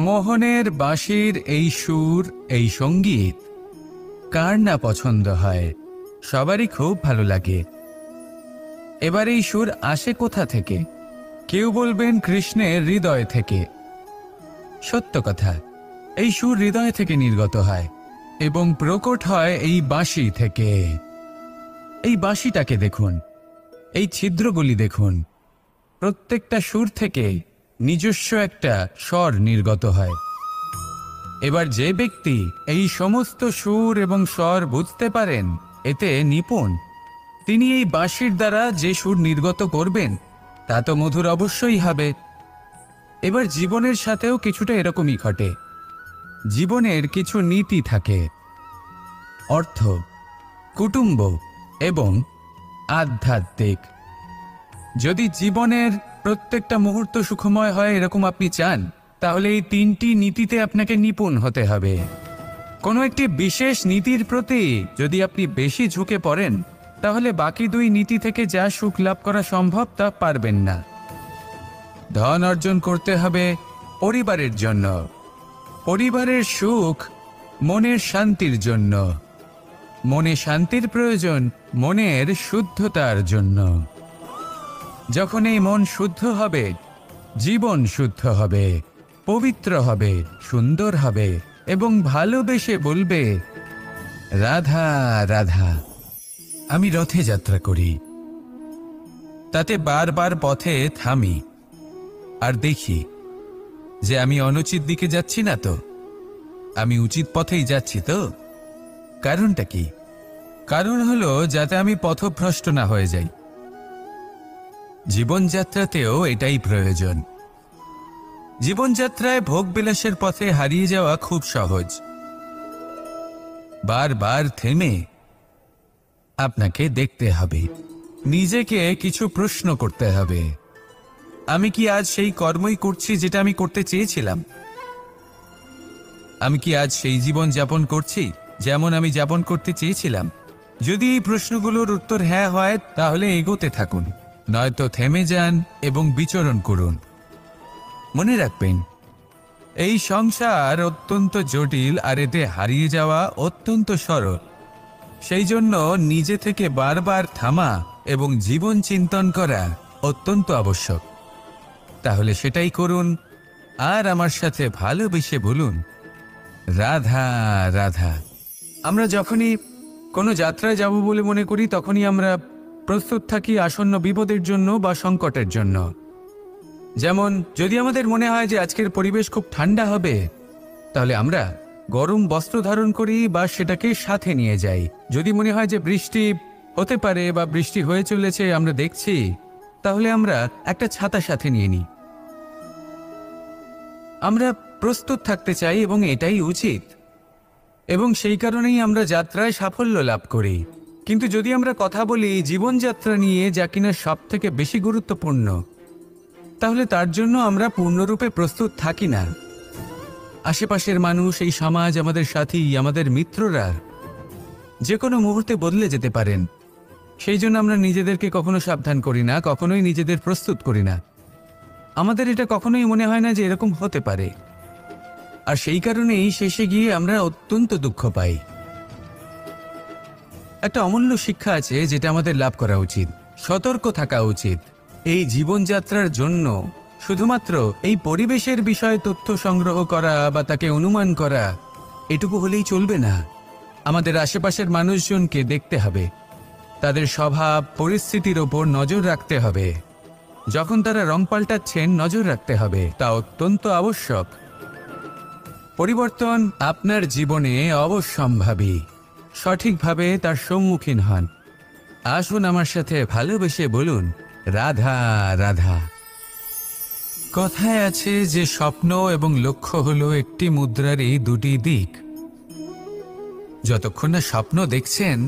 মোহনের বাঁশির এই সুর, এই সঙ্গীত কার না পছন্দ হয়? সবারই খুব ভালো লাগে। এবার এই সুর আসে কোথা থেকে? কেউ বলবেন কৃষ্ণের হৃদয় থেকে। সত্য কথা, এই সুর হৃদয় থেকে নির্গত হয় এবং প্রকট হয় এই বাঁশি থেকে। এই বাঁশিটাকে দেখুন, এই ছিদ্রগুলি দেখুন, প্রত্যেকটা সুর থেকে নিজস্ব একটা স্বর নির্গত হয়। এবার যে ব্যক্তি এই সমস্ত সুর এবং স্বর বুঝতে পারেন, এতে নিপুণ, তিনি এই বাঁশির দ্বারা যে সুর নির্গত করবেন তা তো মধুর অবশ্যই হবে। এবার জীবনের সাথেও কিছুটা এরকমই ঘটে। জীবনের কিছু নীতি থাকে, অর্থ, কুটুম্ব এবং আধ্যাত্মিক। যদি জীবনের প্রত্যেকটা মুহূর্ত সুখময় হয় এরকম আপনি চান, তাহলে এই তিনটি নীতিতে আপনাকে নিপুণ হতে হবে। কোনো একটি বিশেষ নীতির প্রতি যদি আপনি বেশি ঝুঁকে পড়েন, তাহলে বাকি দুই নীতি থেকে যা সুখ লাভ করা সম্ভব তা পারবেন না। ধন অর্জন করতে হবে পরিবারের জন্য, পরিবারের সুখ মনের শান্তির জন্য, মনে শান্তির প্রয়োজন মনের শুদ্ধতার জন্য। যখন এই মন শুদ্ধ হবে, জীবন শুদ্ধ হবে, পবিত্র হবে, সুন্দর হবে এবং ভালোবেসে বলবে, রাধা রাধা। আমি রথে যাত্রা করি, তাতে বারবার পথে থামি আর দেখি যে আমি অনুচিত দিকে যাচ্ছি না তো, আমি উচিত পথেই যাচ্ছি তো। কারণটা কি? কারণ হলো যাতে আমি পথভ্রষ্ট না হয়ে যাই। জীবনযাত্রাতেও এটাই প্রয়োজন। জীবনযাত্রায় ভোগবিলাসের পথে হারিয়ে যাওয়া খুব সহজ। বারবার থেমে আপনাকে দেখতে হবে, নিজেকে কিছু প্রশ্ন করতে হবে। আমি কি আজ সেই কর্মই করছি যেটা আমি করতে চেয়েছিলাম? আমি কি আজ সেই জীবন যাপন করছি যেমন আমি যাপন করতে চেয়েছিলাম? যদি এই প্রশ্নগুলোর উত্তর হ্যাঁ হয়, তাহলে এগোতে থাকুন, নয়তো থেমে যান এবং বিচরণ করুন। মনে রাখবেন, এই সংসার অত্যন্ত জটিল আর এতে হারিয়ে যাওয়া অত্যন্ত সরল। সেই জন্য নিজে থেকে বারবার থামা এবং জীবন চিন্তন করা অত্যন্ত আবশ্যক। তাহলে সেটাই করুন আর আমার সাথে ভালোবেসে বলুন, রাধা রাধা। আমরা যখনই কোনো যাত্রায় যাব বলে মনে করি, তখনই আমরা প্রস্তুত থাকি আসন্ন বিপদের জন্য বা সংকটের জন্য। যেমন যদি আমাদের মনে হয় যে আজকের পরিবেশ খুব ঠান্ডা হবে, তাহলে আমরা গরম বস্ত্র ধারণ করি বা সেটাকে সাথে নিয়ে যাই। যদি মনে হয় যে বৃষ্টি হতে পারে বা বৃষ্টি হয়ে চলেছে, আমরা দেখছি, তাহলে আমরা একটা ছাতা সাথে নিয়ে নিই। আমরা প্রস্তুত থাকতে চাই এবং এটাই উচিত, এবং সেই কারণেই আমরা যাত্রায় সাফল্য লাভ করি। কিন্তু যদি আমরা কথা বলি জীবনযাত্রা নিয়ে, যা কিনা সব থেকে বেশি গুরুত্বপূর্ণ, তাহলে তার জন্য আমরা পূর্ণরূপে প্রস্তুত থাকি না। আশেপাশের মানুষ, এই সমাজ, আমাদের সাথী, আমাদের মিত্ররা যে কোনো মুহূর্তে বদলে যেতে পারেন। সেই জন্য আমরা নিজেদেরকে কখনো সাবধান করি না, কখনোই নিজেদের প্রস্তুত করি না। আমাদের এটা কখনোই মনে হয় না যে এরকম হতে পারে, আর সেই কারণেই শেষে গিয়ে আমরা অত্যন্ত দুঃখ পাই। একটা অমূল্য শিক্ষা আছে যেটা আমাদের লাভ করা উচিত, সতর্ক থাকা উচিত। এই জীবনযাত্রার জন্য শুধুমাত্র এই পরিবেশের বিষয়ে তথ্য সংগ্রহ করা বা তাকে অনুমান করা, এটুকু হলেই চলবে না। আমাদের আশেপাশের মানুষজনকে দেখতে হবে, তাদের স্বভাব পরিস্থিতির ওপর নজর রাখতে হবে। যখন তারা রং পাল্টাচ্ছেন, নজর রাখতে হবে, তা অত্যন্ত আবশ্যক। পরিবর্তন আপনার জীবনে অবশ্যম্ভাবী, সঠিকভাবে তার সম্মুখীন হন। আসুন আমার সাথে ভালোবেসে বলুন, রাধা রাধা। কথায় আছে যে স্বপ্ন এবং লক্ষ্য হলো একটি মুদ্রারই দুটি দিক। যতক্ষণ না স্বপ্ন দেখছেন,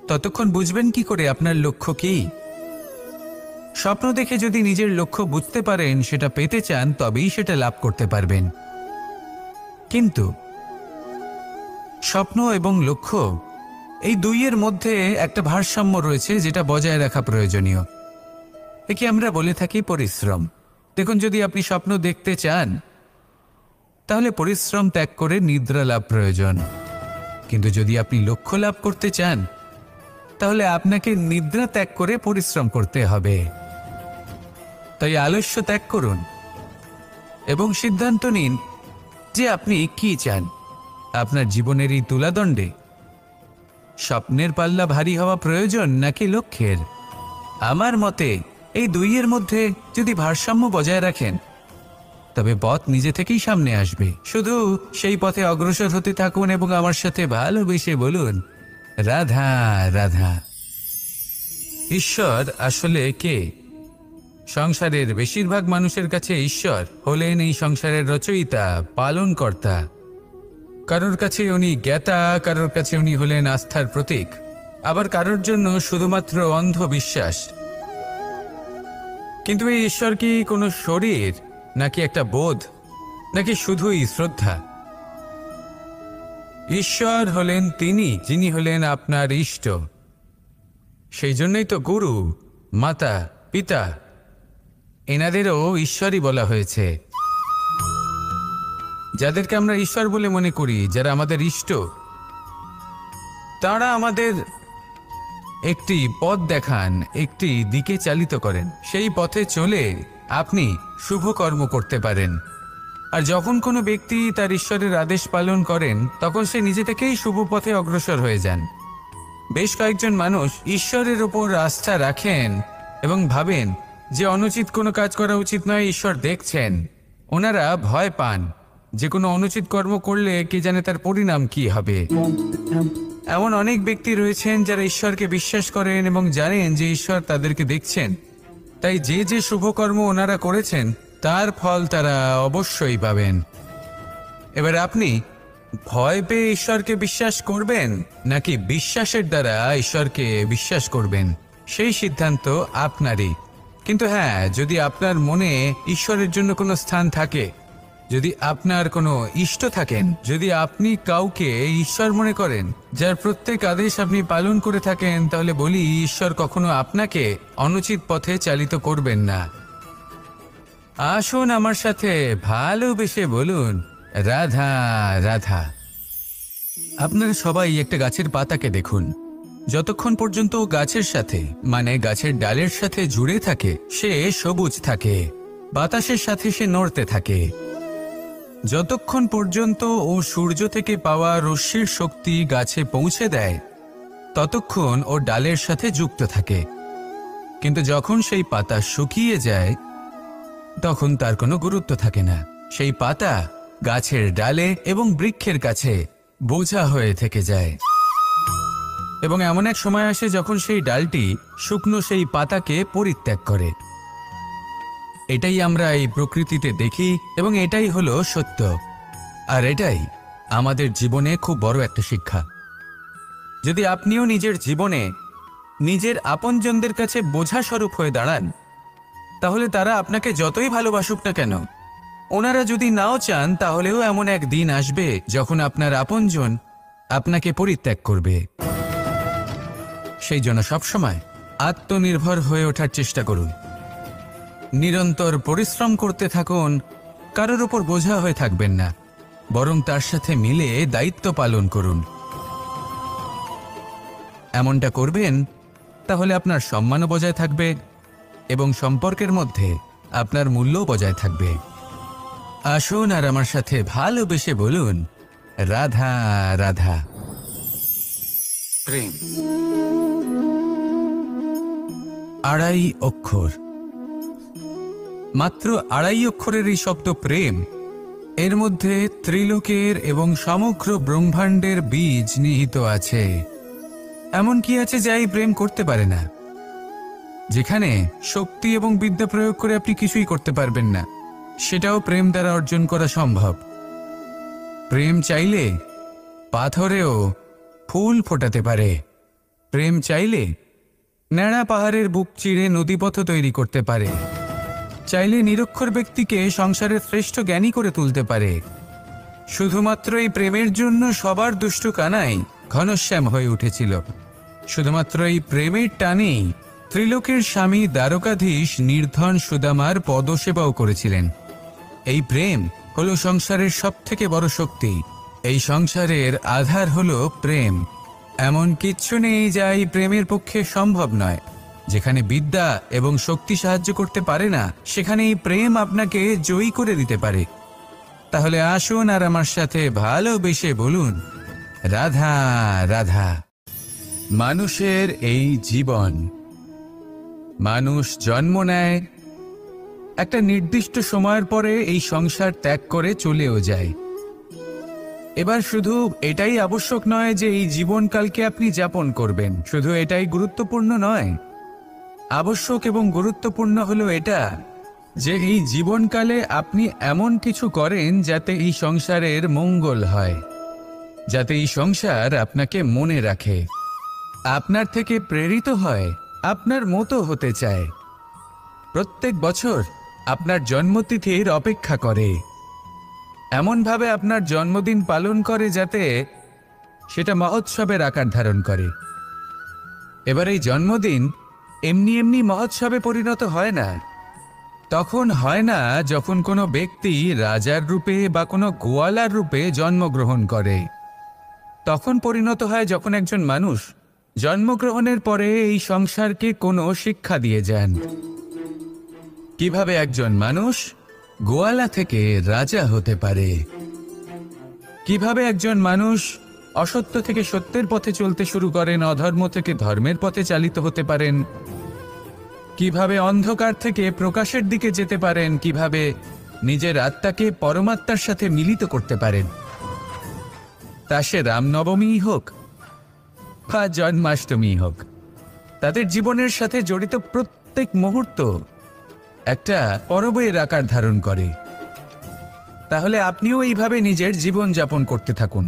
ততক্ষণ বুঝবেন কি করে আপনার লক্ষ্য কি? স্বপ্ন দেখে যদি নিজের লক্ষ্য বুঝতে পারেন, সেটা পেতে চান, তবেই সেটা লাভ করতে পারবেন। কিন্তু স্বপ্ন এবং লক্ষ্য, এই দুইয়ের মধ্যে একটা ভারসাম্য রয়েছে যেটা বজায় রাখা প্রয়োজনীয়। একে আমরা বলে থাকি পরিশ্রম। দেখুন, যদি আপনি স্বপ্ন দেখতে চান, তাহলে পরিশ্রম ত্যাগ করে নিদ্রা লাভ প্রয়োজন। কিন্তু যদি আপনি লক্ষ্য লাভ করতে চান তাহলে আপনাকে নিদ্রা ত্যাগ করে পরিশ্রম করতে হবে। তাই আলস্য ত্যাগ করুন এবং সিদ্ধান্ত নিন যে আপনি কি চান। আপনার জীবনের এই তুলাদণ্ডে স্বপ্নের পাল্লা ভারী হওয়া প্রয়োজন নাকি লক্ষ্যের? আমার মতে এই দুইয়ের মধ্যে যদি ভারসাম্য বজায় রাখেন তবে পথ নিজে থেকেই সামনে আসবে। শুধু সেই পথে অগ্রসর হতে থাকুন এবং আমার সাথে ভালোবেসে বলুন, রাধা রাধা। ঈশ্বর আসলে কে? সংসারের বেশিরভাগ মানুষের কাছে ঈশ্বর হলেন এই সংসারের রচয়িতা, পালনকর্তা। কারোর কাছে উনি জ্ঞাতা, কারোর কাছে উনি হলেন আস্থার প্রতীক, আবার কারোর জন্য শুধুমাত্র অন্ধ বিশ্বাস। কিন্তু এই ঈশ্বর কি কোনো শরীর, নাকি একটা বোধ, নাকি শুধুই শ্রদ্ধা? ঈশ্বর হলেন তিনি যিনি হলেন আপনার ইষ্ট। সেই জন্যই তো গুরু, মাতা, পিতা এনাদেরও ঈশ্বরই বলা হয়েছে। যাদেরকে আমরা ঈশ্বর বলে মনে করি, যারা আমাদের ইষ্ট, তারা আমাদের একটি পথ দেখান, একটি দিকে চালিত করেন। সেই পথে চলে আপনি শুভ কর্ম করতে পারেন। আর যখন কোনো ব্যক্তি তার ঈশ্বরের আদেশ পালন করেন তখন সে নিজে থেকেই শুভ পথে অগ্রসর হয়ে যান। বেশ কয়েকজন মানুষ ঈশ্বরের ওপর আস্থা রাখেন এবং ভাবেন যে অনুচিত কোনো কাজ করা উচিত নয়, ঈশ্বর দেখছেন। ওনারা ভয় পান যে কোনো অনুচিত কর্ম করলে কে জানে তার পরিণাম কি হবে। এমন অনেক ব্যক্তি রয়েছেন যারা ঈশ্বরকে বিশ্বাস করেন এবং জানেন যে ঈশ্বর তাদেরকে দেখছেন। তাই যে যে শুভ কর্ম ওনারা করেছেন তার ফল তারা অবশ্যই পাবেন। এবার আপনি ভয় পেয়ে ঈশ্বরকে বিশ্বাস করবেন নাকি বিশ্বাসের দ্বারা ঈশ্বরকে বিশ্বাস করবেন, সেই সিদ্ধান্ত আপনারই। কিন্তু হ্যাঁ, যদি আপনার মনে ঈশ্বরের জন্য কোনো স্থান থাকে, যদি আপনার কোনো ইষ্ট থাকেন, যদি আপনি কাউকে ঈশ্বর মনে করেন যার প্রত্যেক আদেশ আপনি পালন করে থাকেন, তাহলে বলি ঈশ্বর কখনো আপনাকে অনুচিত পথে চালিত করবেন না। আসুন আমার সাথে ভালোবেসে বলুন, রাধা রাধা। আপনারা সবাই একটা গাছের পাতাকে দেখুন। যতক্ষণ পর্যন্ত গাছের সাথে, মানে গাছের ডালের সাথে জুড়ে থাকে, সে সবুজ থাকে, বাতাসের সাথে সে নড়তে থাকে। যতক্ষণ পর্যন্ত ও সূর্য থেকে পাওয়া রশ্মির শক্তি গাছে পৌঁছে দেয় ততক্ষণ ও ডালের সাথে যুক্ত থাকে। কিন্তু যখন সেই পাতা শুকিয়ে যায় তখন তার কোনো গুরুত্ব থাকে না। সেই পাতা গাছের ডালে এবং বৃক্ষের কাছে বোঝা হয়ে থেকে যায়। এবং এমন এক সময় আসে যখন সেই ডালটি শুকনো সেই পাতাকে পরিত্যাগ করে। এটাই আমরা এই প্রকৃতিতে দেখি এবং এটাই হলো সত্য। আর এটাই আমাদের জীবনে খুব বড় একটা শিক্ষা। যদি আপনিও নিজের জীবনে নিজের আপনজনদের কাছে বোঝা স্বরূপ হয়ে দাঁড়ান, তাহলে তারা আপনাকে যতই ভালোবাসুক না কেন, ওনারা যদি নাও চান, তাহলেও এমন এক দিন আসবে যখন আপনার আপনজন আপনাকে পরিত্যাগ করবে। সেই জন্য সবসময় আত্মনির্ভর হয়ে ওঠার চেষ্টা করুন। নিরন্তর পরিশ্রম করতে থাকুন, কারোর উপর বোঝা হয়ে থাকবেন না, বরং তার সাথে মিলে দায়িত্ব পালন করুন। এমনটা করবেন তাহলে আপনার সম্মানও বজায় থাকবে এবং সম্পর্কের মধ্যে আপনার মূল্যও বজায় থাকবে। আসুন আর আমার সাথে ভালোবেসে বলুন, রাধা রাধা। প্রেম 2.5 অক্ষর, মাত্র 2.5 অক্ষরের এই শব্দ প্রেম, এর মধ্যে ত্রিলোকের এবং সমগ্র ব্রহ্মাণ্ডের বীজ নিহিত আছে। এমন কি আছে যা এই প্রেম করতে পারে না? যেখানে শক্তি এবং বিদ্যা প্রয়োগ করে আপনি কিছুই করতে পারবেন না, সেটাও প্রেম দ্বারা অর্জন করা সম্ভব। প্রেম চাইলে পাথরেও ফুল ফোটাতে পারে। প্রেম চাইলে ন্যাড়া পাহাড়ের বুক চিরে নদীপথ তৈরি করতে পারে। চাইলে নিরক্ষর ব্যক্তিকে সংসারের শ্রেষ্ঠ জ্ঞানী করে তুলতে পারে। শুধুমাত্র এই প্রেমের জন্য সবার দুষ্টু কানাই ঘনশ্যাম হয়ে উঠেছিল। শুধুমাত্র এই প্রেমের টানেই ত্রিলোকের স্বামী দ্বারকাধীশ নির্ধন সুদামার পদসেবাও করেছিলেন। এই প্রেম হলো সংসারের সবথেকে বড় শক্তি। এই সংসারের আধার হলো প্রেম। এমন কিচ্ছু নেই যা এই প্রেমের পক্ষে সম্ভব নয়। যেখানে বিদ্যা এবং শক্তি সাহায্য করতে পারে না, সেখানে এই প্রেম আপনাকে জয়ী করে দিতে পারে। তাহলে আসুন আর আমার সাথে ভালোবেসে বলুন, রাধা রাধা। মানুষের এই জীবন, মানুষ জন্ম নেয়, একটা নির্দিষ্ট সময়ের পরে এই সংসার ত্যাগ করে চলেও যায়। এবার শুধু এটাই আবশ্যক নয় যে এই জীবনকালকে আপনি যাপন করবেন, শুধু এটাই গুরুত্বপূর্ণ নয়। আবশ্যক এবং গুরুত্বপূর্ণ হলো এটা যে এই জীবনকালে আপনি এমন কিছু করেন যাতে এই সংসারের মঙ্গল হয়, যাতে এই সংসার আপনাকে মনে রাখে, আপনার থেকে প্রেরিত হয়, আপনার মতো হতে চায়, প্রত্যেক বছর আপনার জন্মতিথির অপেক্ষা করে, এমনভাবে আপনার জন্মদিন পালন করে যাতে সেটা মহোৎসবের আকার ধারণ করে। এবার এই জন্মদিন এমনি এমনি মহোৎসবে পরিণত হয় না। তখন হয় না যখন কোনো ব্যক্তি রাজার রূপে বা কোনো গোয়ালার রূপে জন্মগ্রহণ করে। তখন পরিণত হয় যখন একজন মানুষ জন্মগ্রহণের পরে এই সংসারকে কোনো শিক্ষা দিয়ে যান। কিভাবে একজন মানুষ গোয়ালা থেকে রাজা হতে পারে, কিভাবে একজন মানুষ অসত্য থেকে সত্যের পথে চলতে শুরু করেন, অধর্ম থেকে ধর্মের পথে চালিত হতে পারেন, কিভাবে অন্ধকার থেকে প্রকাশের দিকে যেতে পারেন, কিভাবে নিজের আত্মাকে পরমাত্মার সাথে মিলিত করতে পারেন। তা সে রামনবমী হোক বা জন্মাষ্টমী হোক, তাদের জীবনের সাথে জড়িত প্রত্যেক মুহূর্ত একটা পরবের আকার ধারণ করে। তাহলে আপনিও এইভাবে নিজের জীবন যাপন করতে থাকুন।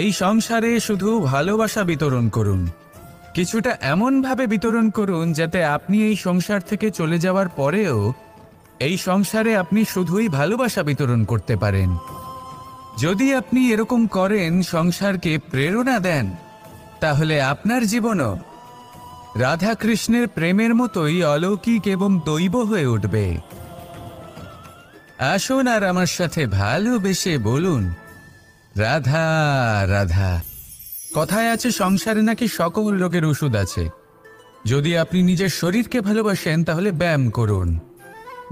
এই সংসারে শুধু ভালোবাসা বিতরণ করুন, কিছুটা এমনভাবে বিতরণ করুন যাতে আপনি এই সংসার থেকে চলে যাওয়ার পরেও এই সংসারে আপনি শুধুই ভালোবাসা বিতরণ করতে পারেন। যদি আপনি এরকম করেন, সংসারকে প্রেরণা দেন, তাহলে আপনার জীবনও রাধা কৃষ্ণের প্রেমের মতোই অলৌকিক এবং দৈব হয়ে উঠবে। আসুন আর আমার সাথে ভালোবেসে বলুন, রাধা রাধা। কথায় আছে সংসারে নাকি সকল রোগের ওষুধ আছে। যদি আপনি নিজের শরীরকে ভালোবাসেন তাহলে ব্যায়াম করুন,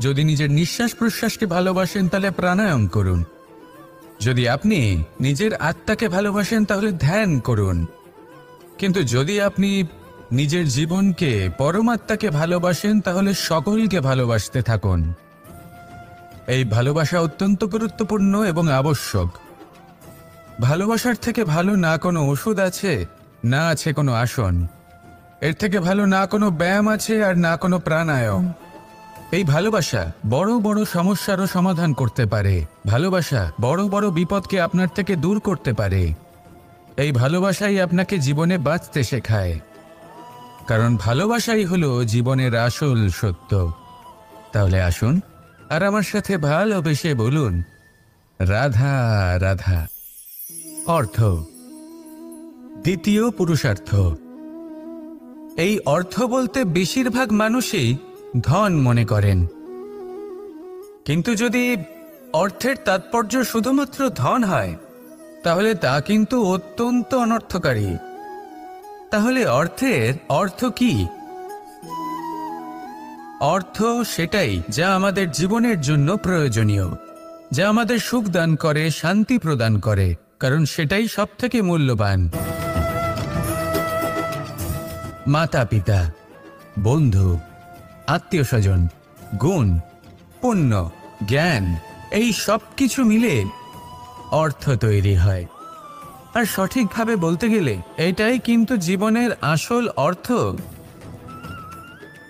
যদি নিজের নিঃশ্বাস প্রশ্বাসকে ভালোবাসেন তাহলে প্রাণায়াম করুন, যদি আপনি নিজের আত্মাকে ভালোবাসেন তাহলে ধ্যান করুন, কিন্তু যদি আপনি নিজের জীবনকে পরমাত্মাকে ভালোবাসেন তাহলে সকলকে ভালোবাসতে থাকুন। এই ভালোবাসা অত্যন্ত গুরুত্বপূর্ণ এবং আবশ্যক। ভালোবাসার থেকে ভালো না কোনো ওষুধ আছে, না আছে কোনো আসন। এর থেকে ভালো না কোনো ব্যায়াম আছে আর না কোনো প্রাণায়াম। এই ভালোবাসা বড় বড় সমস্যারও সমাধান করতে পারে। ভালোবাসা বড় বড় বিপদকে আপনার থেকে দূর করতে পারে। এই ভালোবাসাই আপনাকে জীবনে বাঁচতে শেখায়, কারণ ভালোবাসাই হলো জীবনের আসল সত্য। তাহলে আসুন আর আমার সাথে ভালোবেসে বলুন, রাধা রাধা। অর্থ, দ্বিতীয় পুরুষার্থ। এই অর্থ বলতে বেশিরভাগ মানুষই ধন মনে করেন, কিন্তু যদি অর্থের তাৎপর্য শুধুমাত্র ধন হয় তাহলে তা কিন্তু অত্যন্ত অনর্থকারী। তাহলে অর্থের অর্থ কি? অর্থ সেটাই যা আমাদের জীবনের জন্য প্রয়োজনীয়, যা আমাদের সুখ দান করে, শান্তি প্রদান করে, কারণ সেটাই সবথেকে মূল্যবান। মাতা পিতা, বন্ধু, আত্মীয় স্বজন, গুণ, পুণ্য, জ্ঞান, এই সব কিছু মিলে অর্থ তৈরি হয়। আর সঠিকভাবে বলতে গেলে এটাই কিন্তু জীবনের আসল অর্থ।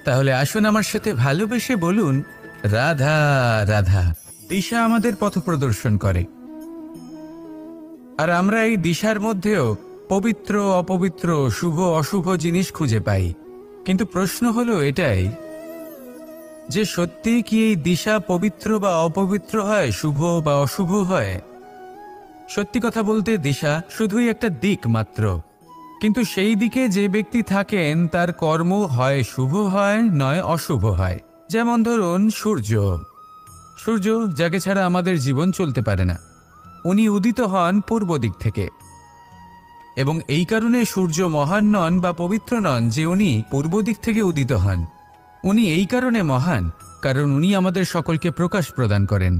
তাহলে আসুন আমার সাথে ভালোবেসে বলুন, রাধা রাধা। দিশা আমাদের পথ প্রদর্শন করে, আর আমরা এই দিশার মধ্যেও পবিত্র অপবিত্র, শুভ অশুভ জিনিস খুঁজে পাই। কিন্তু প্রশ্ন হলো এটাই যে সত্যি কি এই দিশা পবিত্র বা অপবিত্র হয়, শুভ বা অশুভ হয়? সত্যি কথা বলতে দিশা শুধুই একটা দিক মাত্র, কিন্তু সেই দিকে যে ব্যক্তি থাকেন তার কর্ম হয় শুভ হয়, নয় অশুভ হয়। যেমন ধরুন সূর্য। সূর্য, যাকে ছাড়া আমাদের জীবন চলতে পারে না, উনি উদিত হন পূর্ব দিক থেকে। এবং এই কারণে সূর্য মহান নন বা পবিত্র নন যে উনি পূর্ব দিক থেকে উদিত হন। উনি এই কারণে মহান কারণ উনি আমাদের সকলকে প্রকাশ প্রদান করেন।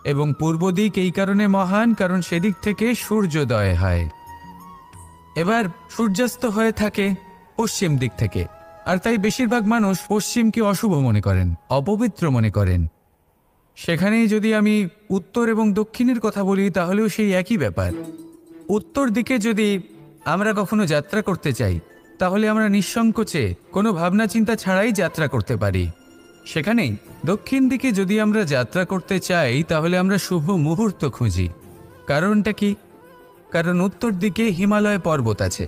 এবং পূর্ব দিক এই কারণে মহান কারণ সেদিক থেকে সূর্যোদয় হয়। এবার সূর্যাস্ত হয়ে থাকে পশ্চিম দিক থেকে, আর তাই বেশিরভাগ মানুষ পশ্চিমকে অশুভ মনে করেন, অপবিত্র মনে করেন। সেখানেই যদি আমি উত্তর এবং দক্ষিণের কথা বলি তাহলেও সেই একই ব্যাপার। উত্তর দিকে যদি আমরা কখনো যাত্রা করতে চাই তাহলে আমরা নিঃসংকোচে কোনো ভাবনা চিন্তা ছাড়াই যাত্রা করতে পারি। সেখানেই দক্ষিণ দিকে যদি আমরা যাত্রা করতে চাই তাহলে আমরা শুভ মুহূর্ত খুঁজি। কারণটা কি? কারণ উত্তর দিকে হিমালয় পর্বত আছে,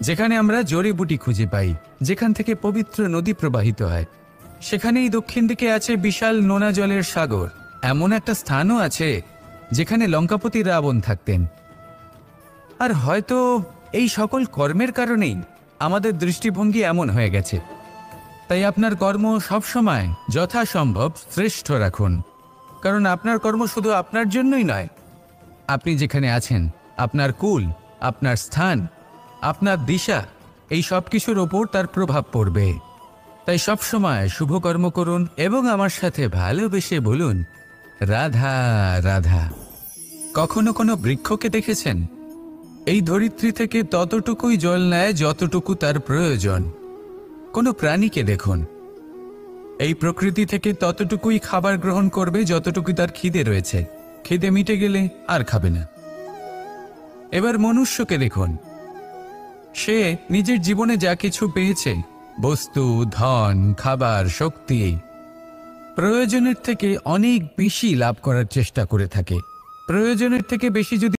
যেখানে আমরা জড়িবুটি খুঁজে পাই, যেখান থেকে পবিত্র নদী প্রবাহিত হয়। সেখানেই দক্ষিণ দিকে আছে বিশাল নোনা জলের সাগর। এমন একটা স্থানও আছে যেখানে লঙ্কাপতি রাবণ থাকতেন। আর হয়তো এই সকল কর্মের কারণেই আমাদের দৃষ্টিভঙ্গি এমন হয়ে গেছে। তাই আপনার কর্ম সবসময় যথাসম্ভব শ্রেষ্ঠ রাখুন, কারণ আপনার কর্ম শুধু আপনার জন্যই নয়। আপনি যেখানে আছেন, আপনার কুল, আপনার স্থান, আপনার দিশা, এই সব কিছুর ওপর তার প্রভাব পড়বে। তাই সবসময় শুভ কর্ম করুন এবং আমার সাথে ভালোবেসে বলুন, রাধা রাধা। কখনো কোনো বৃক্ষকে দেখেছেন? এই ধরিত্রী থেকে ততটুকুই জল নেয় যতটুকু তার প্রয়োজন। কোনো প্রাণীকে দেখুন, এই প্রকৃতি থেকে ততটুকুই খাবার গ্রহণ করবে যতটুকু তার খিদে রয়েছে। খিদে মিটে গেলে আর খাবে না। এবার মনুষ্যকে দেখুন, সে নিজের জীবনে যা কিছু পেয়েছে, বস্তু, ধন, খাবার, শক্তি, প্রয়োজনের থেকে অনেক বেশি লাভ করার চেষ্টা করে থাকে। প্রয়োজনের থেকে বেশি যদি